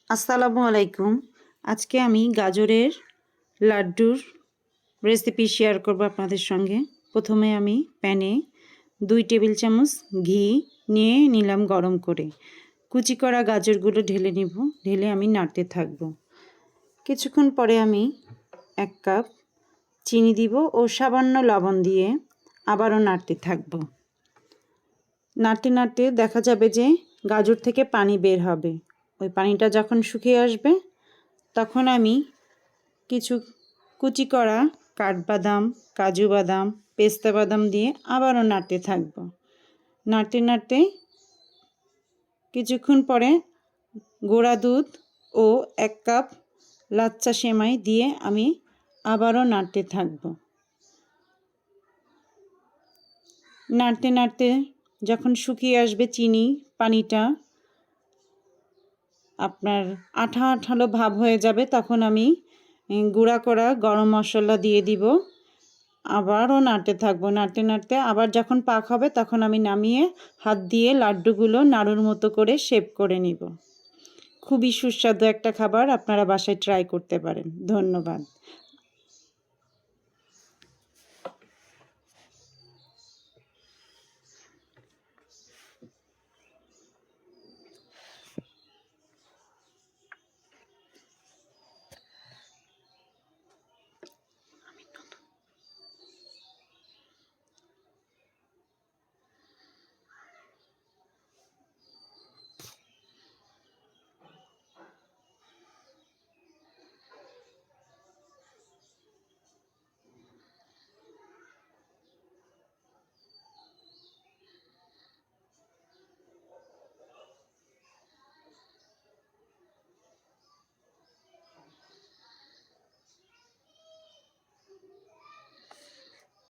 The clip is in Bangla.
আসসালামু আলাইকুম। আজকে আমি গাজরের লাড্ডুর রেসিপি শেয়ার করব আপনাদের সঙ্গে। প্রথমে আমি প্যানে 2 টেবিল চামচ ঘি নিয়ে নিলাম গরম করে। কুচি করা গাজরগুলো ঢেলে নিব, ঢেলে আমি নাড়তে থাকব। কিছুক্ষণ পরে আমি 1 কাপ চিনি দিব ও সামান্য লবণ দিয়ে আবারও নাড়তে থাকব। নাড়তে নাড়তে দেখা যাবে যে গাজর থেকে পানি বের হবে। ওই পানিটা যখন শুকিয়ে আসবে তখন আমি কিছু কুচি করা কাঠবাদাম, কাজু বাদাম, পেস্তা বাদাম দিয়ে আবারও নাড়তে থাকব। নাড়তে নাড়তে কিছুক্ষণ পরে গুঁড়া দুধ ও 1 কাপ লাচ্চা সেমাই দিয়ে আমি আবারও নাড়তে থাকব। নাড়তে নাড়তে যখন শুকিয়ে আসবে চিনি পানিটা আপনার আঠালো ভাব হয়ে যাবে, তখন আমি গুঁড়া করা গরম মশলা দিয়ে দিব। আবারও নাড়তে থাকবো। নাড়তে নাড়তে আবার যখন পাক হবে তখন আমি নামিয়ে হাত দিয়ে লাড্ডুগুলো নাড়ুর মতো করে শেপ করে নিব। খুবই সুস্বাদু একটা খাবার, আপনারা বাসায় ট্রাই করতে পারেন। ধন্যবাদ।